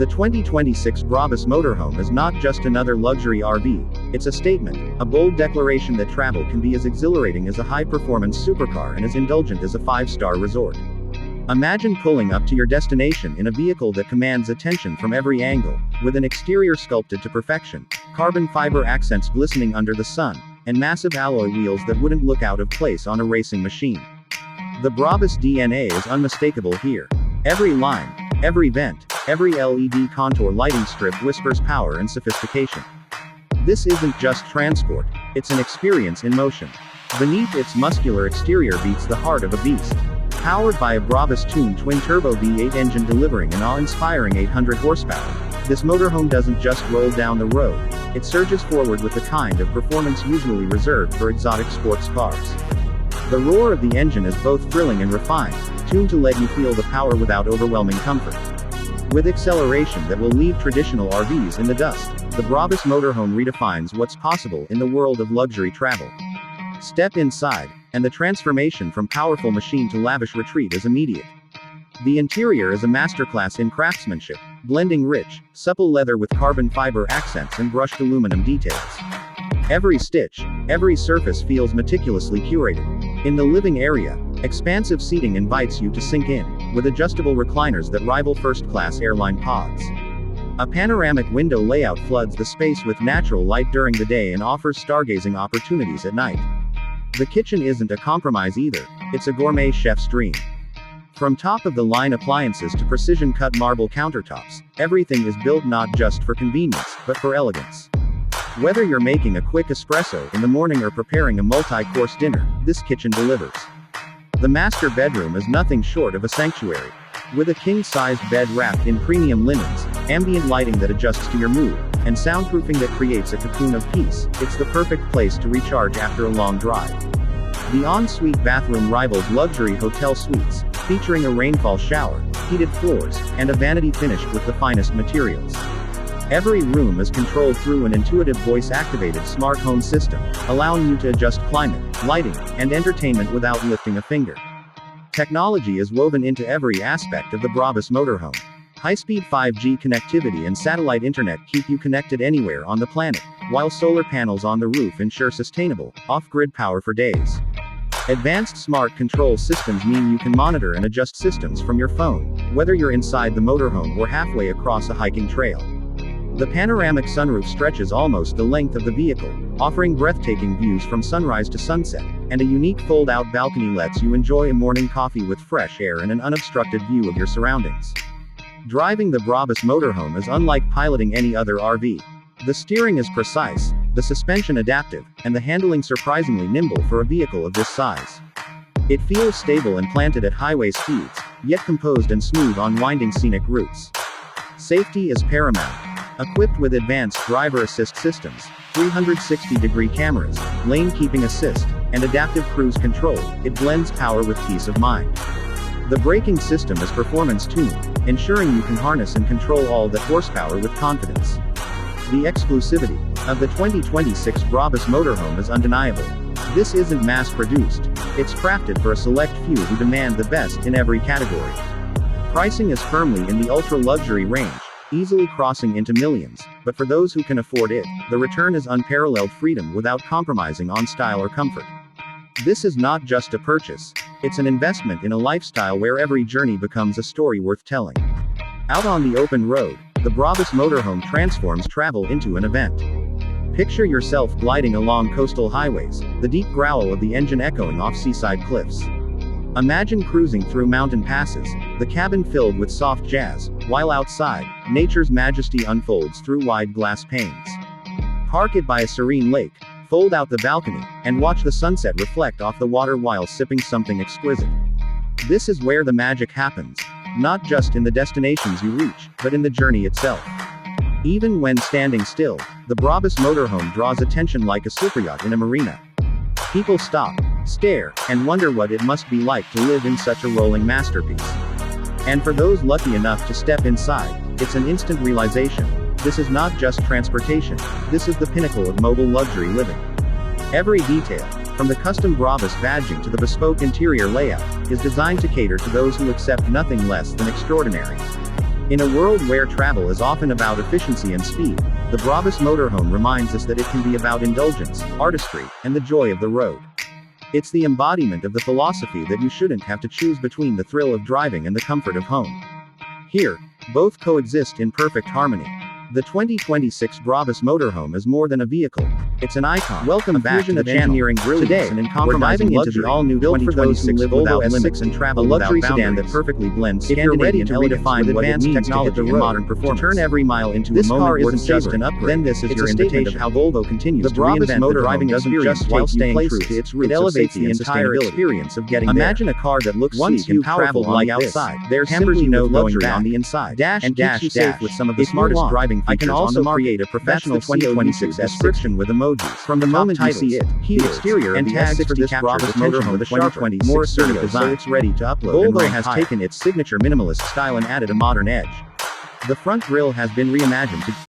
The 2026 Brabus Motorhome is not just another luxury RV, it's a statement, a bold declaration that travel can be as exhilarating as a high-performance supercar and as indulgent as a 5-star resort. Imagine pulling up to your destination in a vehicle that commands attention from every angle, with an exterior sculpted to perfection, carbon fiber accents glistening under the sun, and massive alloy wheels that wouldn't look out of place on a racing machine. The Brabus DNA is unmistakable here. Every line, every vent, every LED contour lighting strip whispers power and sophistication. This isn't just transport, it's an experience in motion. Beneath its muscular exterior beats the heart of a beast. Powered by a Brabus-tuned twin-turbo V8 engine delivering an awe-inspiring 800 horsepower, this motorhome doesn't just roll down the road, it surges forward with the kind of performance usually reserved for exotic sports cars. The roar of the engine is both thrilling and refined, tuned to let you feel the power without overwhelming comfort. With acceleration that will leave traditional RVs in the dust, the Brabus Motorhome redefines what's possible in the world of luxury travel. Step inside, and the transformation from powerful machine to lavish retreat is immediate. The interior is a masterclass in craftsmanship, blending rich, supple leather with carbon fiber accents and brushed aluminum details. Every stitch, every surface feels meticulously curated. In the living area, expansive seating invites you to sink in, with adjustable recliners that rival first-class airline pods. A panoramic window layout floods the space with natural light during the day and offers stargazing opportunities at night. The kitchen isn't a compromise either, it's a gourmet chef's dream. From top-of-the-line appliances to precision-cut marble countertops, everything is built not just for convenience, but for elegance. Whether you're making a quick espresso in the morning or preparing a multi-course dinner, this kitchen delivers. The master bedroom is nothing short of a sanctuary. With a king-sized bed wrapped in premium linens, ambient lighting that adjusts to your mood, and soundproofing that creates a cocoon of peace, it's the perfect place to recharge after a long drive. The en-suite bathroom rivals luxury hotel suites, featuring a rainfall shower, heated floors, and a vanity finished with the finest materials. Every room is controlled through an intuitive voice-activated smart home system, allowing you to adjust climate, lighting, and entertainment without lifting a finger. Technology is woven into every aspect of the Brabus Motorhome. High-speed 5G connectivity and satellite internet keep you connected anywhere on the planet, while solar panels on the roof ensure sustainable, off-grid power for days. Advanced smart control systems mean you can monitor and adjust systems from your phone, whether you're inside the motorhome or halfway across a hiking trail. The panoramic sunroof stretches almost the length of the vehicle, offering breathtaking views from sunrise to sunset, and a unique fold-out balcony lets you enjoy a morning coffee with fresh air and an unobstructed view of your surroundings. Driving the Brabus Motorhome is unlike piloting any other RV. The steering is precise, the suspension adaptive, and the handling surprisingly nimble for a vehicle of this size. It feels stable and planted at highway speeds, yet composed and smooth on winding scenic routes. Safety is paramount. Equipped with advanced driver assist systems, 360-degree cameras, lane keeping assist, and adaptive cruise control, it blends power with peace of mind. The braking system is performance-tuned, ensuring you can harness and control all that horsepower with confidence. The exclusivity of the 2026 Brabus Motorhome is undeniable. This isn't mass-produced, it's crafted for a select few who demand the best in every category. Pricing is firmly in the ultra-luxury range, easily crossing into millions, but for those who can afford it, the return is unparalleled freedom without compromising on style or comfort. This is not just a purchase, it's an investment in a lifestyle where every journey becomes a story worth telling. Out on the open road, the Brabus Motorhome transforms travel into an event. Picture yourself gliding along coastal highways, the deep growl of the engine echoing off seaside cliffs. Imagine cruising through mountain passes, the cabin filled with soft jazz, while outside, nature's majesty unfolds through wide glass panes. Park it by a serene lake, fold out the balcony, and watch the sunset reflect off the water while sipping something exquisite. This is where the magic happens, not just in the destinations you reach, but in the journey itself. Even when standing still, the Brabus Motorhome draws attention like a superyacht in a marina. People stop, stare, and wonder what it must be like to live in such a rolling masterpiece. And for those lucky enough to step inside, it's an instant realization. This is not just transportation, this is the pinnacle of mobile luxury living. Every detail, from the custom Brabus badging to the bespoke interior layout, is designed to cater to those who accept nothing less than extraordinary. In a world where travel is often about efficiency and speed, the Brabus Motorhome reminds us that it can be about indulgence, artistry, and the joy of the road. It's the embodiment of the philosophy that you shouldn't have to choose between the thrill of driving and the comfort of home. Here, both coexist in perfect harmony. The 2026 Brabus Motorhome is more than a vehicle. It's an icon. Welcome back to the engineering brilliance. Today, and we're diving into the all-new 2026 Volvo S6 and travel, a luxury sedan that perfectly blends Scandinavian elegance with advanced technology and modern performance. To turn every mile into a moment worth just an upgrade, then this is your invitation of how Volvo continues to reinvent the driving experience while staying true to its roots. It elevates the entire experience of getting there. Imagine a car that looks sleek and powerful on the outside. There's simply no luxury on the inside. Dash safe with some of the smartest driving features. I can also create a professional 2026 description with emojis. From the moment you see it, the exterior and tags for this Brabus Motorhome with a sharp, more assertive design, so it's ready to upload. Volvo has taken its signature minimalist style and added a modern edge. The front grille has been reimagined to